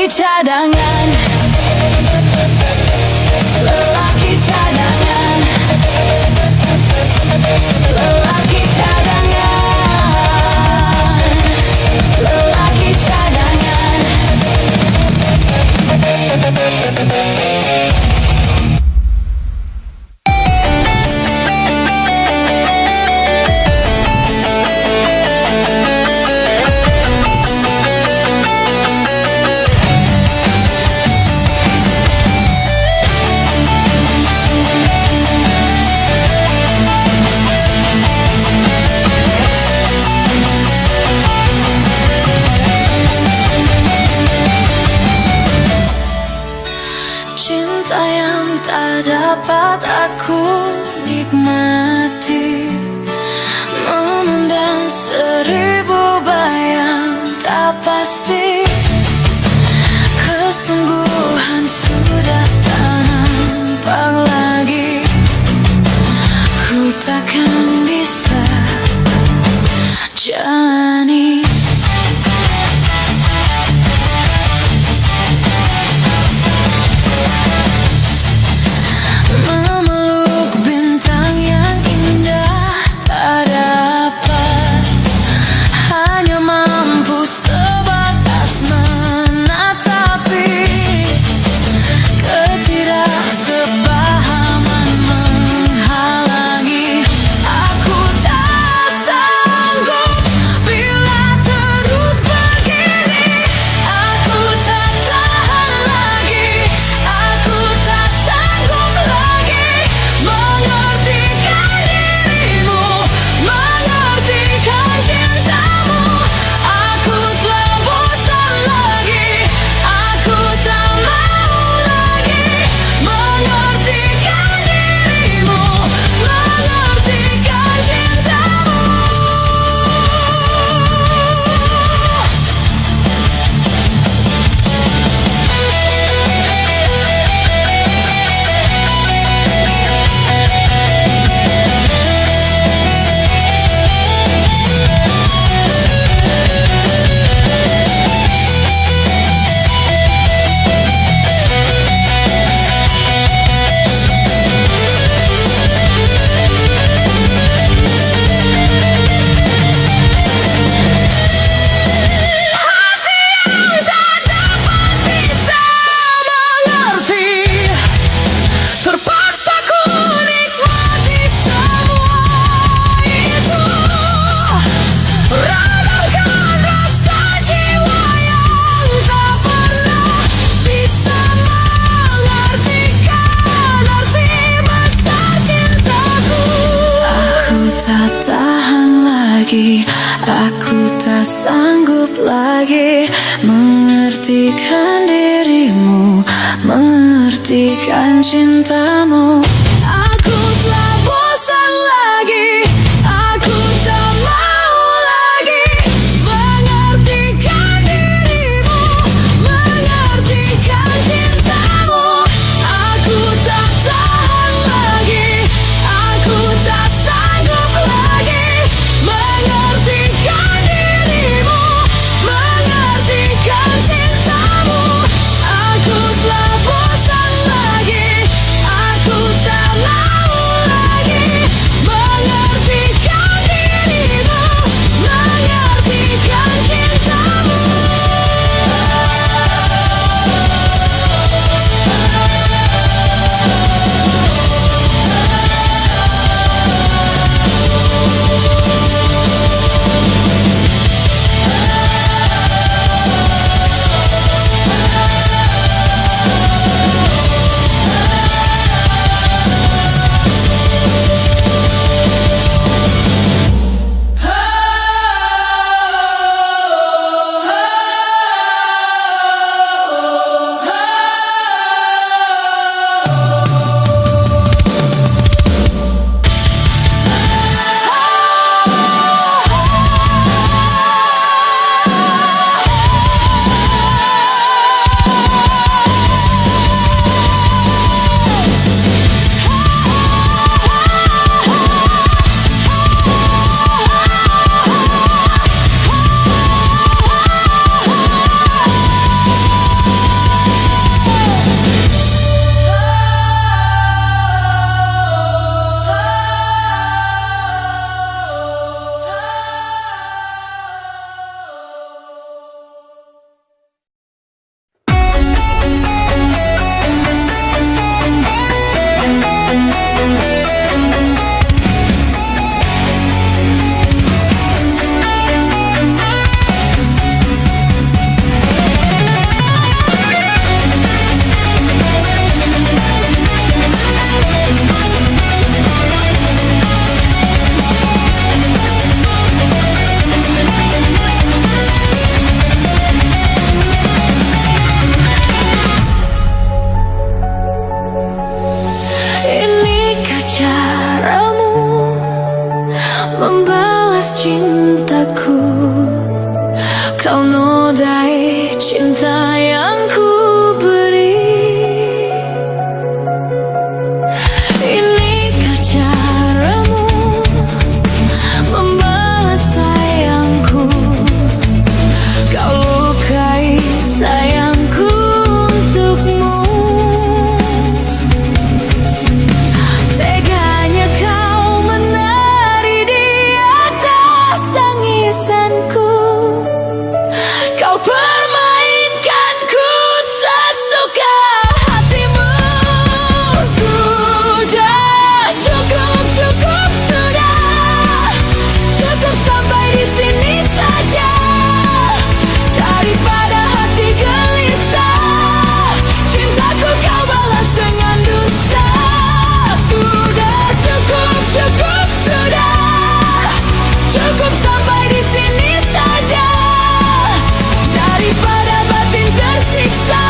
lelaki cadangan, lelaki cadangan, lelaki cadangan, lelaki cadangan. Cinta yang tak dapat aku nikmati, memendam seribu bayang tak pasti. Kesungguhan sudah tak nampak lagi, ku takkan bisa jalani. Aku tak sanggup lagi mengertikan dirimu, mengertikan cintamu. Aku telah bosan lagi, aku tak mau lagi mengertikan dirimu, mengertikan cintamu. Aku tak tahan lagi, aku tak sanggup lagi mengertikan dirimu, mengertikan cintamu. Aku telah bosan lagi, aku tak menodai cinta yang ku beri. Inikah caramu membalas sayangku? Kau lukai sayangku untukmu. Teganya kau menari di atas tangisanku. Kau permainkanku sesuka hatimu. Sudah cukup, cukup sudah. Cukup sampai di sini saja. Daripada hati gelisah, cintaku kau balas dengan dusta. Sudah cukup, cukup sudah. Cukup sampai di sini saja. Daripada batin tersiksa,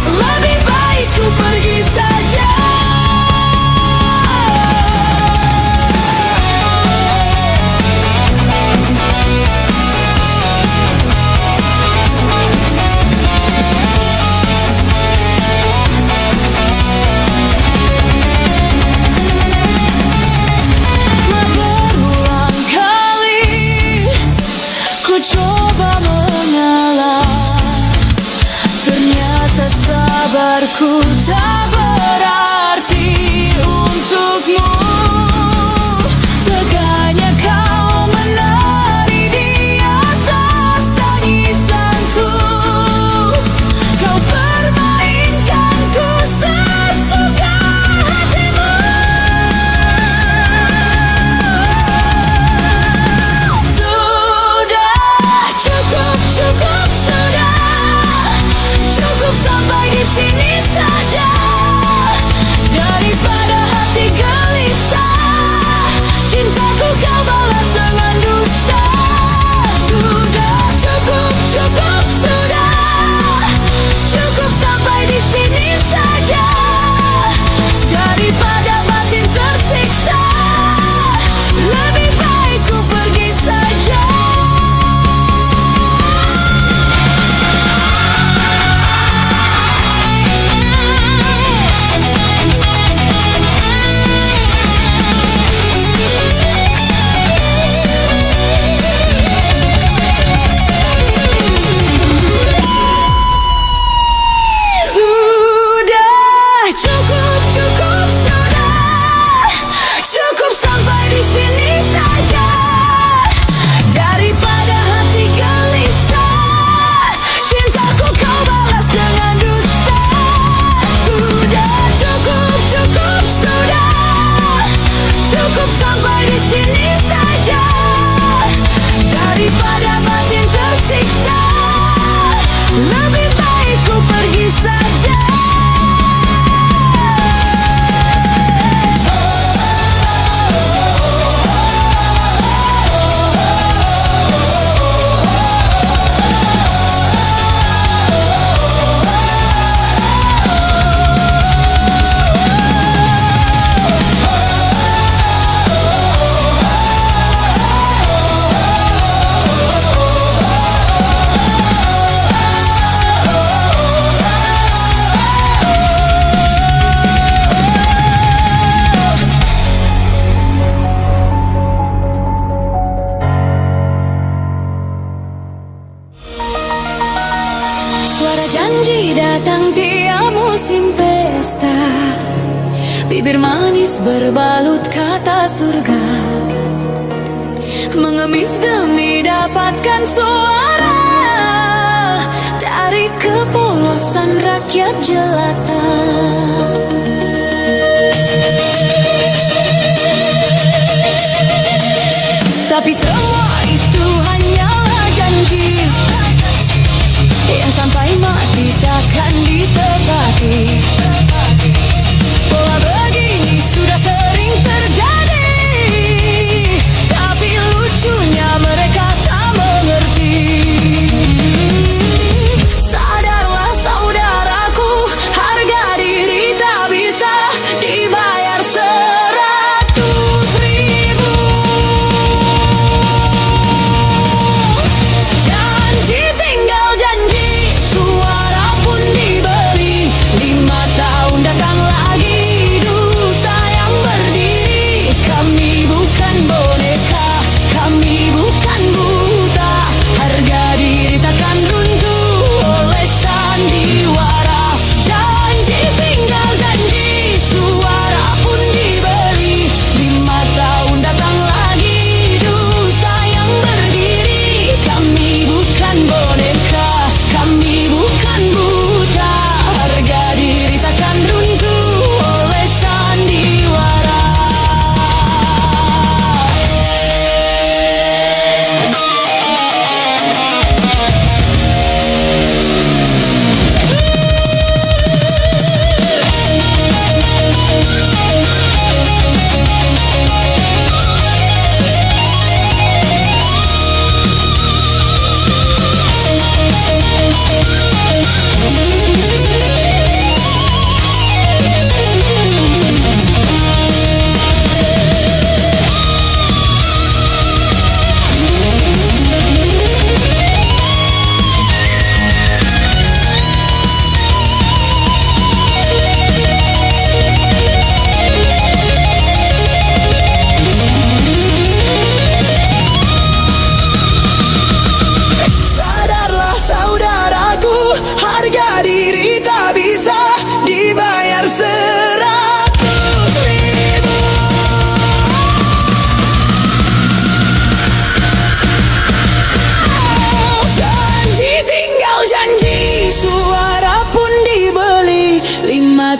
lebih baik ku pergi saja. Telah berulang kali ku coba mengalah, ternyata sabarku tak berarti untukmu. Teganya kau menari di atas tangisanku. Kau permainkanku sesuka hatimu. Sudah cukup, cukup sudah. Cukup sampai di sini saja. Daripada hati gelisah, cintaku kau balas dengan dusta. Sudah cukup, cukup sudah. Cukup sampai di sini saja. Daripada batin tersiksa, lebih baik ku pergi saja. Sudah cukup, cukup sudah. Cukup sampai di sini saja. Daripada hati gelisah, cintaku kau balas dengan dusta. Sudah cukup, cukup sudah. Cukup sampai di sini saja. Daripada batin tersiksa, lebih baik ku pergi saja. Suara janji datang tiap musim pesta. Bibir manis berbalut kata surga, mengemis demi dapatkan suara dari kepolosan rakyat jelata. Tapi semua itu hanyalah janji yang sampai mati takkan ditepati. Pola begini sudah sering terjadi, tapi lucunya mereka tak mengerti. Sadarlah saudaraku, harga diri tak bisa dibayar 100.000.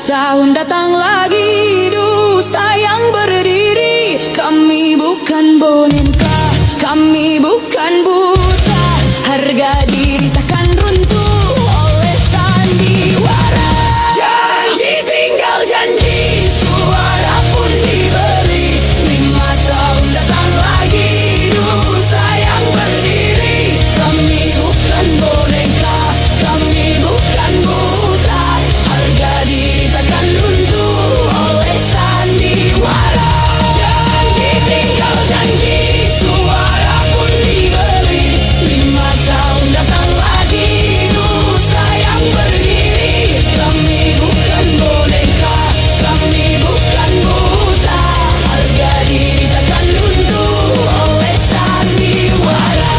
tahun datang lagi, dusta yang berdiri. Kami bukan boneka, kami bukan buta. Harga diri takkan runtuh oleh sandiwara. Janji tinggal janji, suara pun dibeli. 5 tahun datang lagi, dusta yang berdiri. Kami bukan boneka, kami bukan buta. Harga diri takkan runtuh oleh sandiwara. Janji tinggal janji, suara pun dibeli. 5 tahun datang lagi, dusta yang berdiri. Kami bukan boneka, kami bukan buta. Harga diri takkan runtuh oleh sandiwara.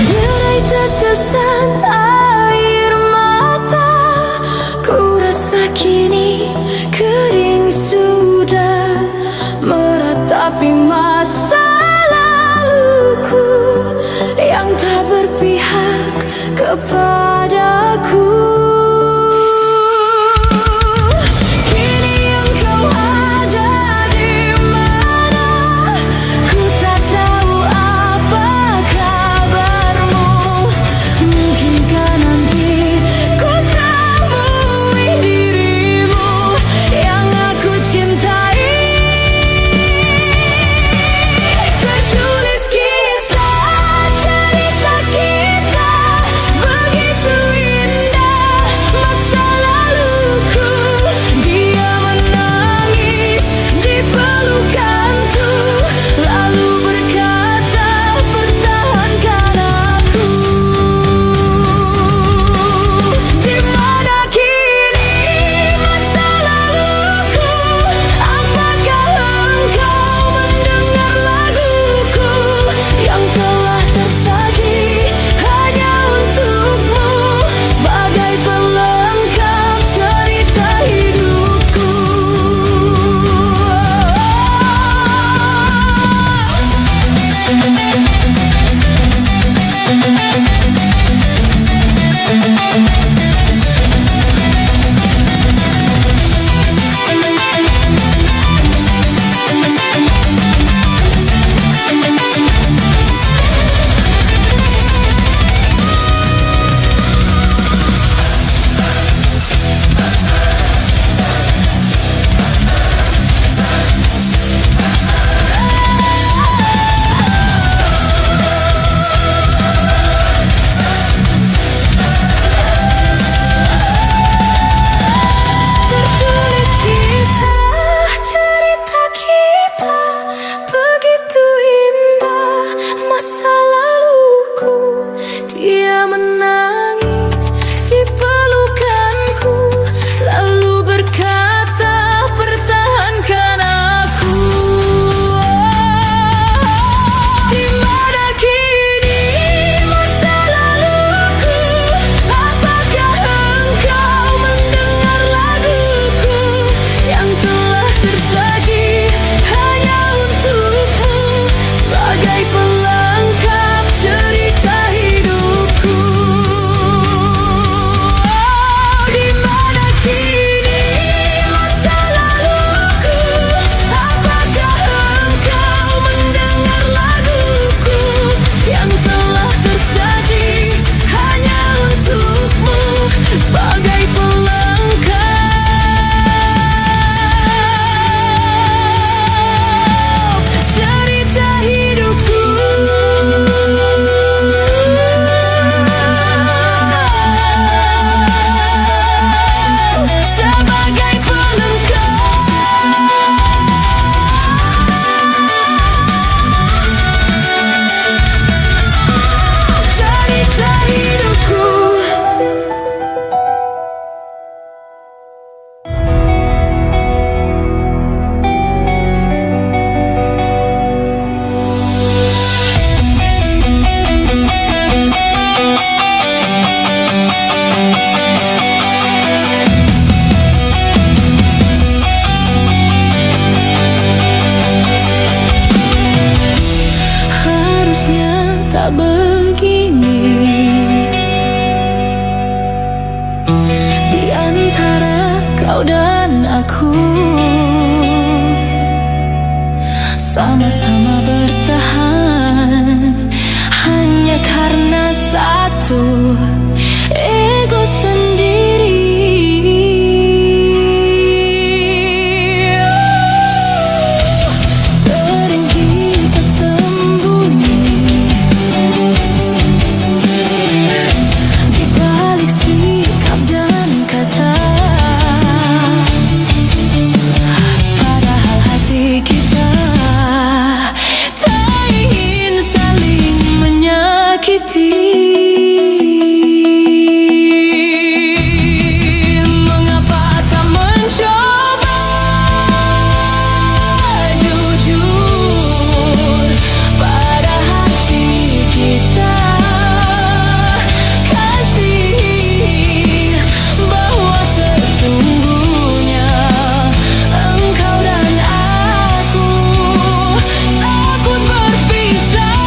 Derai tetesan air mata, ku rasa kini kering sudah, meratapi masa laluku yang tak berpihak kepadaku. Kini engkau ada di mana? Ku tak tahu apa kabarmu. Mungkinkah nanti ku temui dirimu yang aku cintai. Tertulis kisah cerita kita. tak begini. Di antara kau dan aku, sama-sama bertahan hanya karena satu ego sendiri. Sering kita sembunyi di balik sikap dan kata, padahal hati kita tak ingin saling menyakiti. Mengapa tak mencoba jujur pada hati kita, kasih bahwa sesungguhnya engkau dan aku takut berpisah.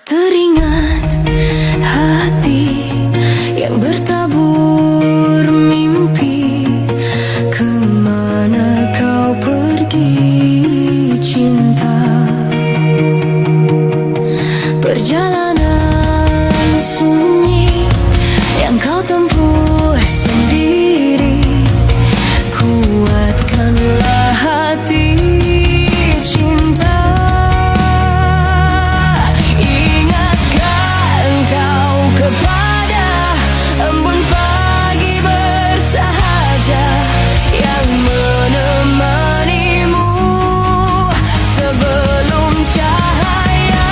Teringat hati yang bertabur mimpi, kemana kau pergi cinta? Perjalanan sunyi yang kau tempuh sendiri, kuatkanlah hati cinta. Ingatkan kau kepada embun pagi bersahaja yang menemanimu sebelum cahaya.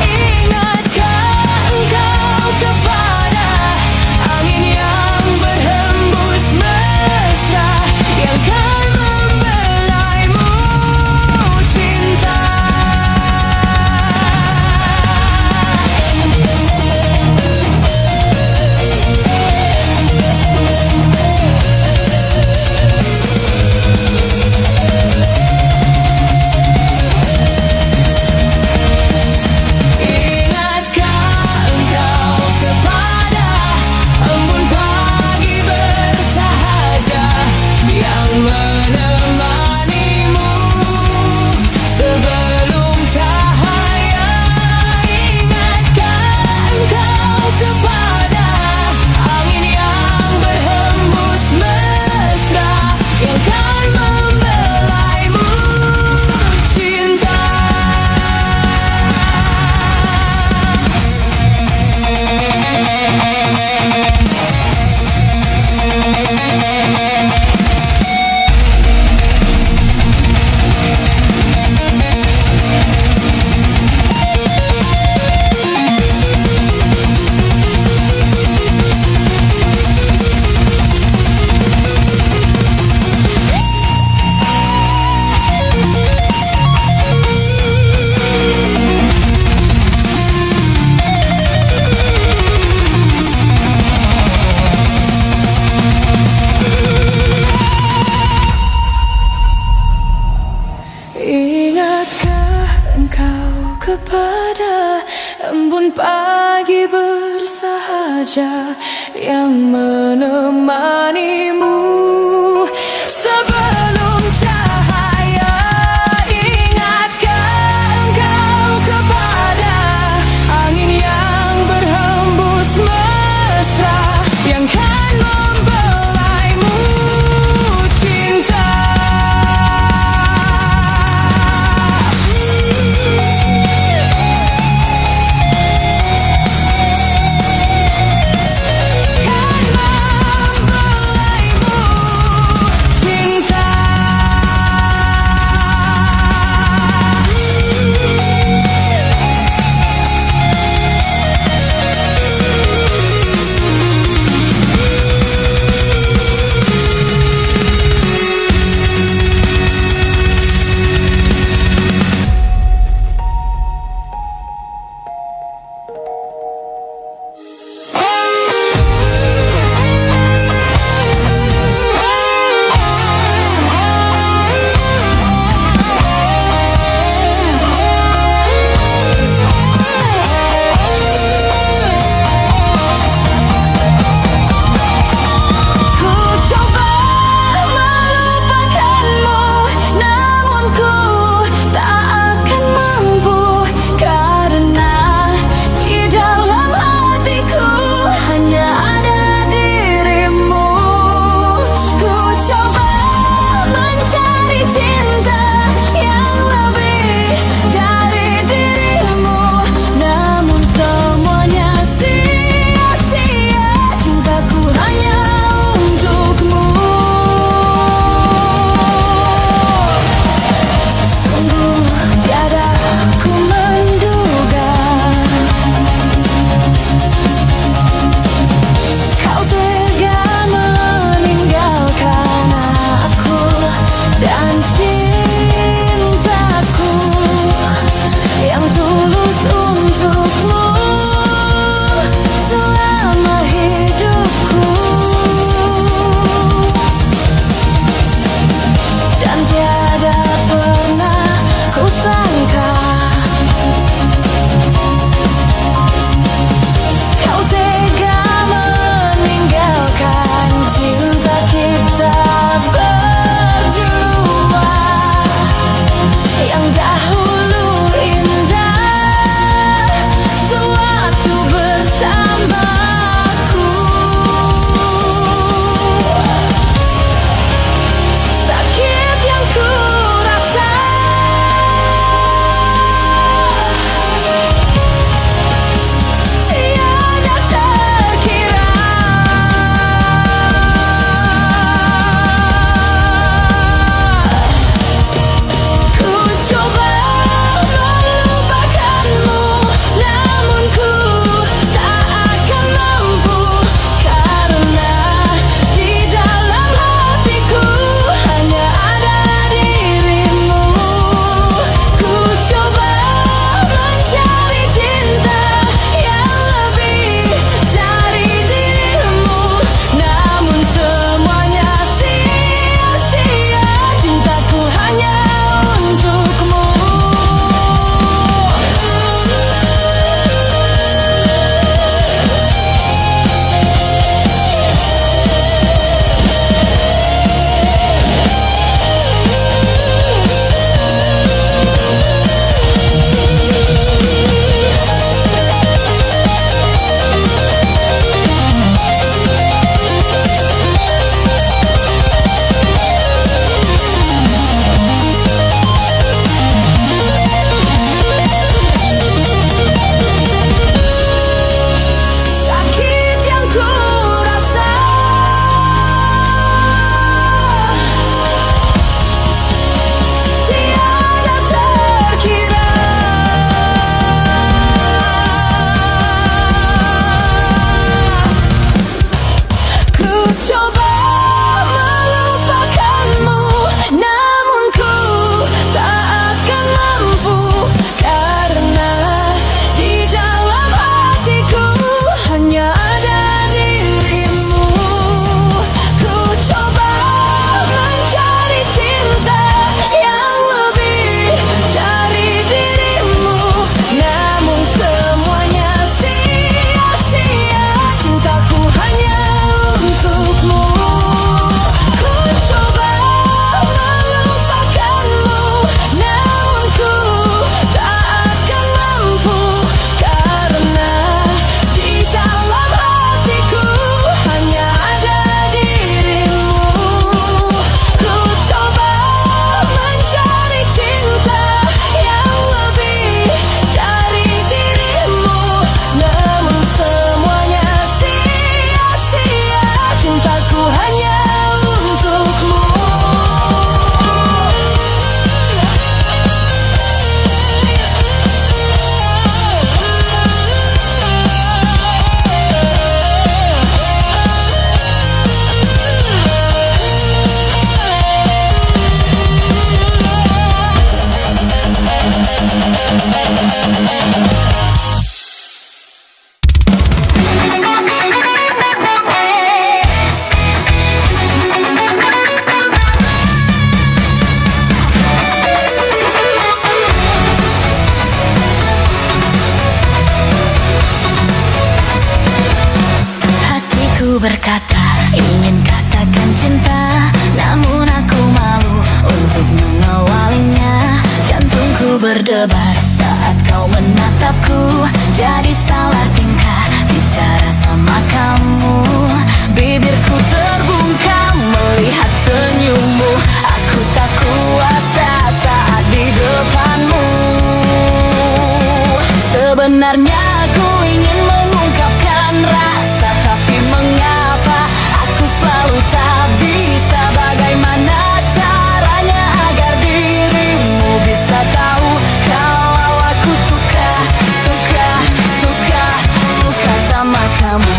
Ingatkan kau kepada angin yang berhembus mesra yang kan membelaimu cinta. Ingatkan kau kepada embun pagi bersahaja yang menemanimu sebelum cahaya. Ingatkan kau kepada angin yang berhembus mesra yang kan membelaimu cinta. Ingatkah engkau kepada embun pagi bersahaja yang menemanimu sebelum cahaya. Ingatkah engkau kepada angin yang berhembus mesra yang kan membelaimu cinta. Kan membelaimu cinta. dahulu indah sewaktu bersamaku. Sakit yang ku rasa tiada terkira. Ku coba melupakanmu, namun ku tak akan mampu, karena di dalam hatiku hanya ada dirimu. Ku coba mencari cinta yang lebih dari dirimu, namun semuanya sia-sia. Cintaku hanya untukmu. Sakit yang ku rasa tiada terkira. Ku coba melupakanmu, namun ku tak akan mampu, karena di dalam hatiku hanya ada dirimu. Ku coba mencari cinta yang lebih dari dirimu, namun semuanya sia-sia. Cintaku hanya untukmu. Ku coba melupakanmu, namun ku tak akan mampu, karena di dalam hatiku hanya ada dirimu. Ku coba mencari cinta yang lebih dari dirimu, namun semuanya sia-sia. Cintaku hanya untukmu. Hatiku berkata ingin katakan cinta, namun aku malu untuk mengawalinya. Jantungku berdebar saat kau menatapku, jadi salah tingkah bicara sama kamu. Bibirku terbungkam melihat senyummu, aku tak kuasa saat di depanmu. Sebenarnya aku ingin mengungkapkan rasa, tapi mengapa aku selalu tak bisa? Bagaimana caranya agar dirimu bisa tahu kalau aku suka sama kamu?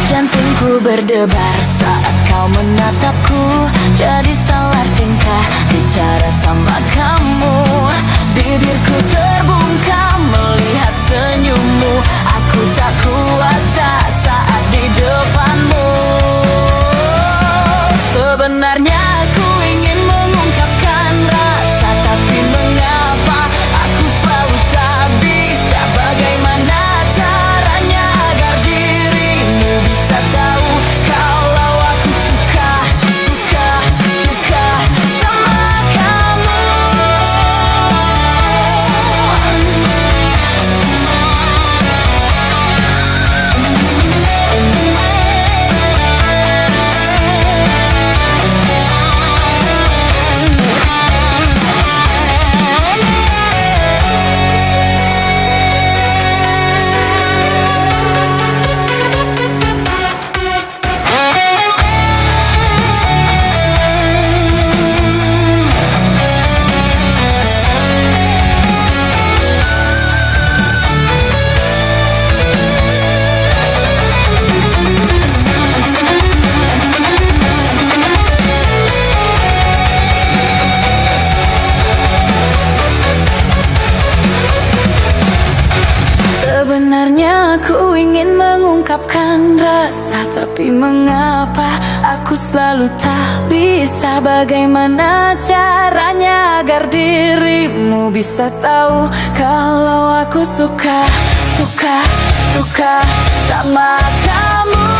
Jantungku berdebar saat kau menatapku, jadi salah tingkah bicara sama kamu. Bibirku terbungkam melihat senyummu, aku tak kuasa saat di depanmu. Sebenarnya aku ingin mengungkapkan rasa, tapi mengapa aku selalu tak bisa? Bagaimana caranya agar dirimu bisa tahu kalau aku suka mengungkapkan rasa, tapi mengapa aku selalu tak bisa? Bagaimana caranya agar dirimu bisa tahu kalau aku suka sama kamu?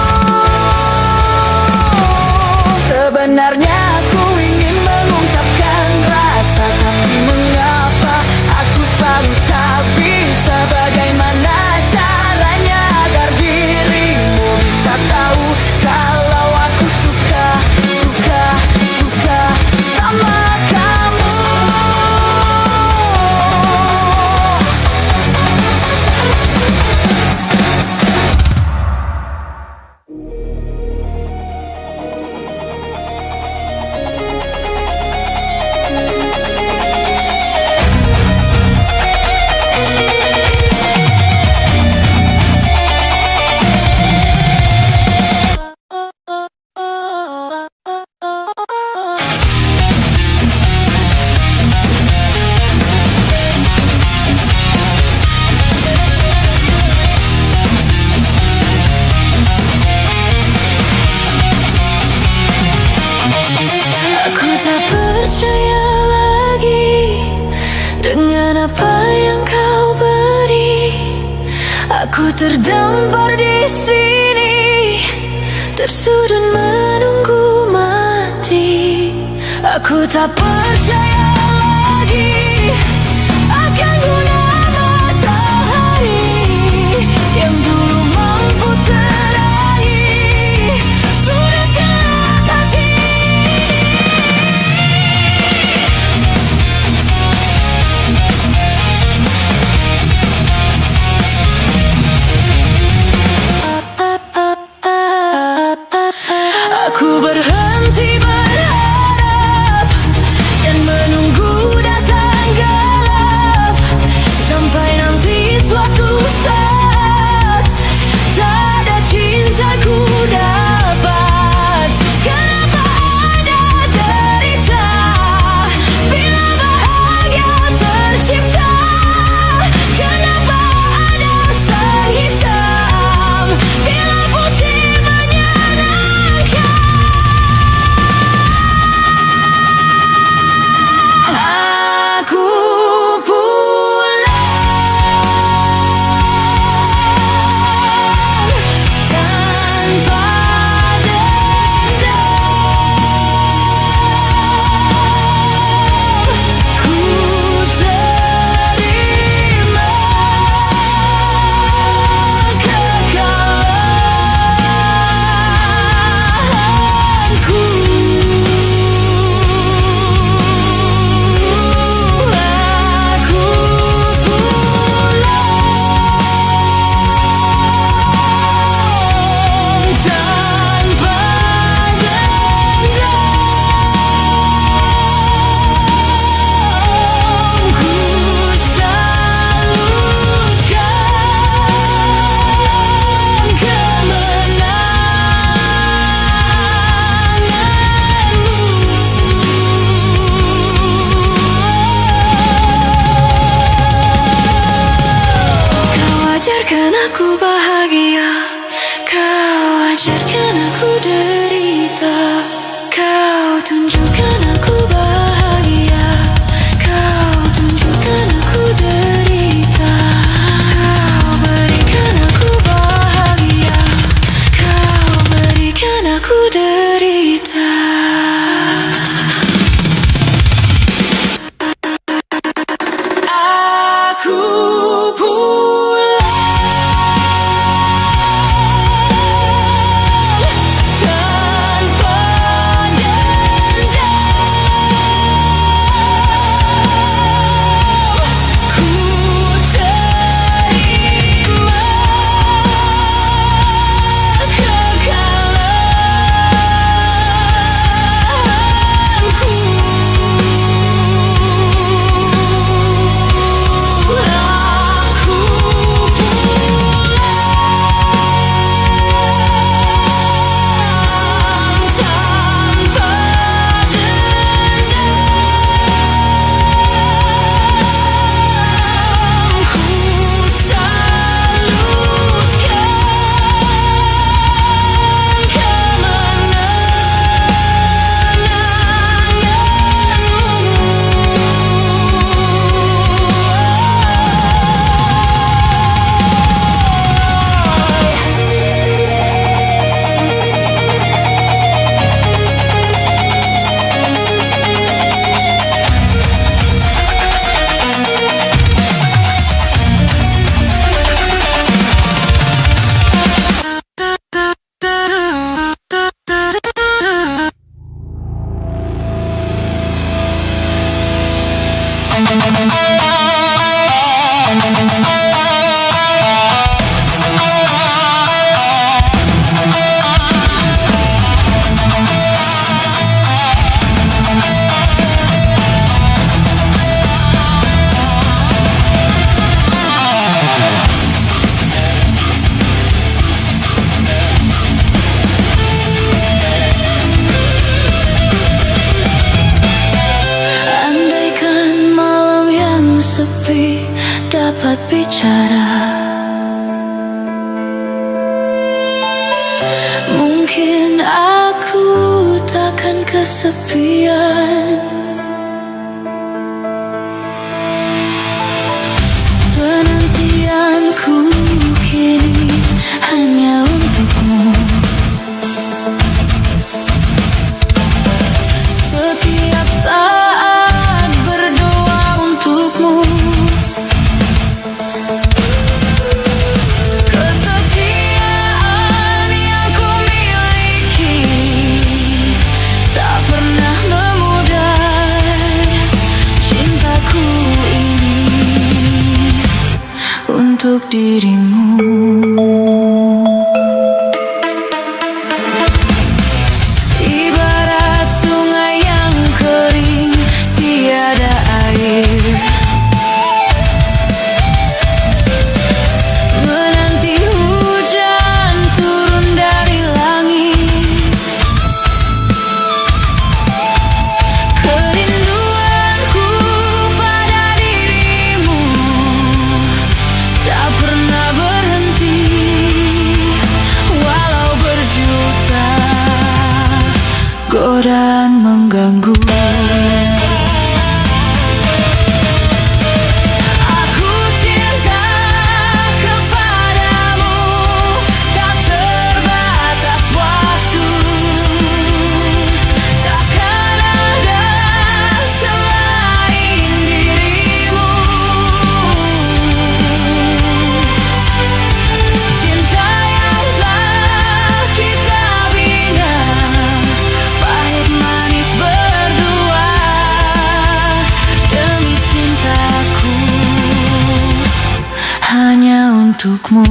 Sebenarnya aku ingin mengungkapkan rasa, tapi mengapa aku selalu tak bisa? Bagaimana caranya agar dirimu bisa tahu kalau aku suka sama kamu? Aku tak percaya lagi dengan apa yang kau beri. Aku terdampar di sini, tersudut menunggu mati. Aku tak percaya lagi akan guna matahari yang dulu mampu terangi sudut gelap hati. Aku berhenti berharap dan menunggu datang gelap, sampai nanti suatu saat tak ada cintaku dapat. Kenapa ada derita bila bahagia tercipta? Kenapa ada sang hitam bila putih menyenangkan? dapat bicara. Mungkin aku takkan kesepian. Penantianku kini hanya untukmu. Setiap saat berdoa untukmu. Kesetiaan yang ku miliki tak pernah memudar. Cintaku ini untuk dirimu. Ibarat sungai yang kering tiada air, menanti hujan turun dari langit. Kerinduanku pada dirimu tak pernah berhenti, walau berjuta godaan mengganggu. Aku cinta kepadamu, tak terbatas waktu. Takkan ada selain dirimu. Cinta yang telah kita bina, pahit manis berdua. Demi cintaku hanya untukmu.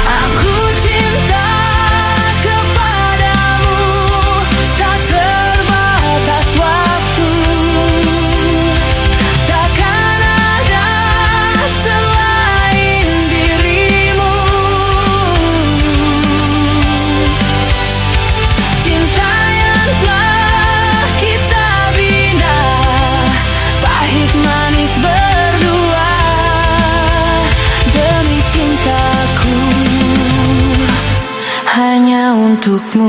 Aku cinta kepadamu, tak terbatas waktu. Takkan ada selain dirimu. Cinta yang telah kita bina, pahit manis berdua. Demi cintaku hanya untukmu.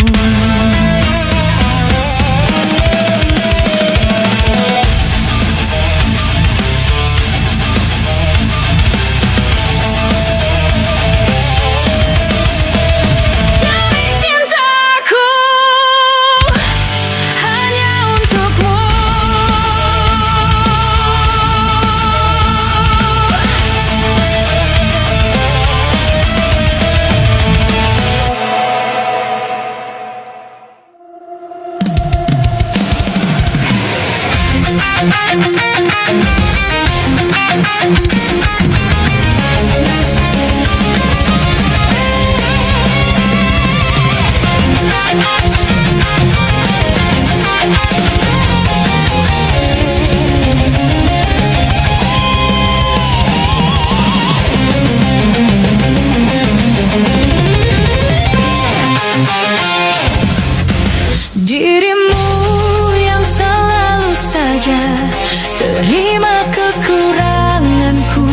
Demi cintaku hanya untukmu. Dirimu yang selalu saja terima kekuranganku,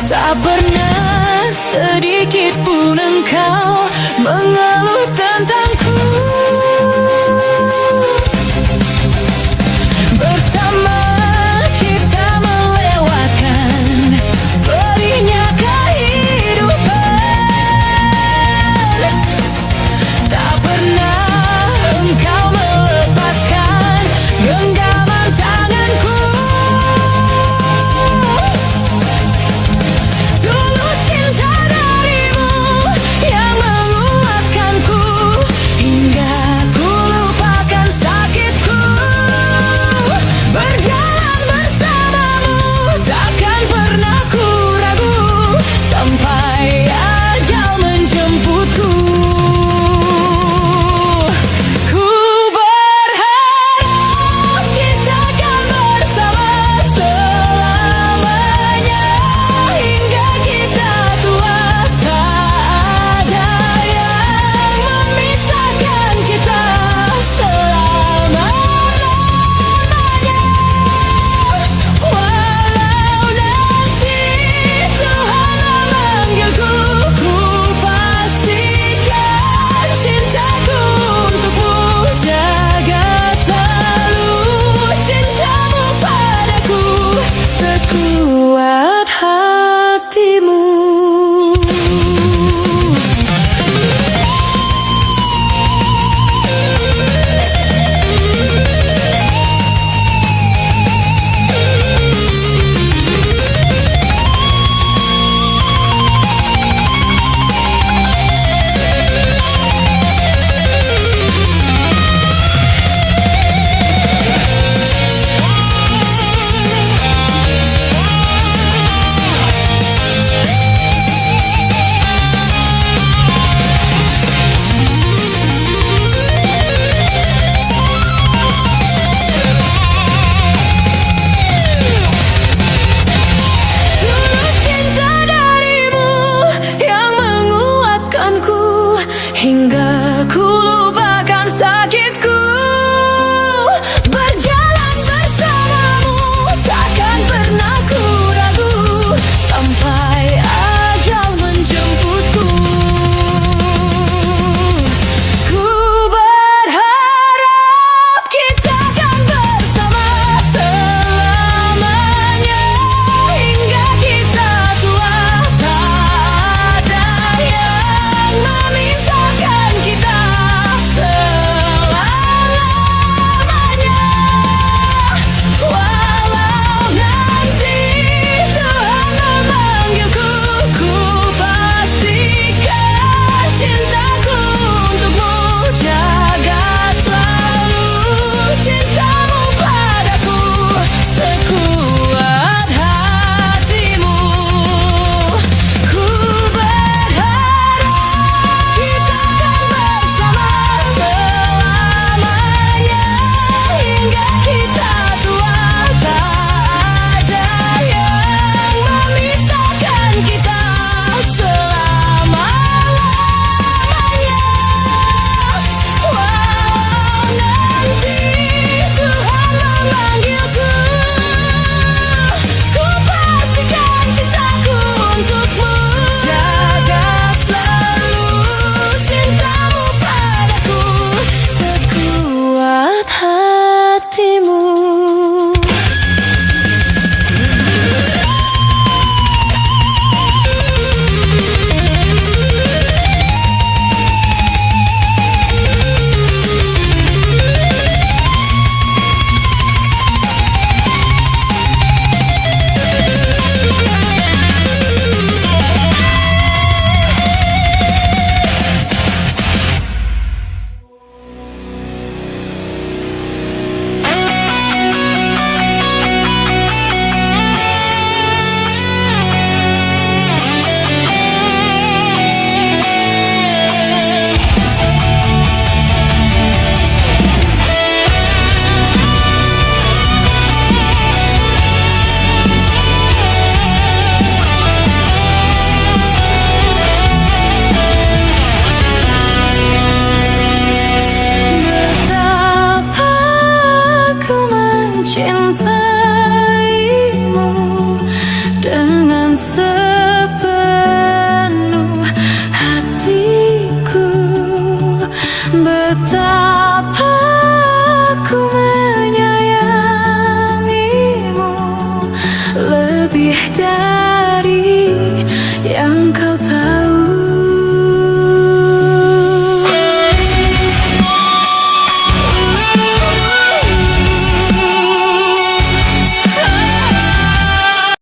tak pernah sedikit pun engkau mengeluh tentang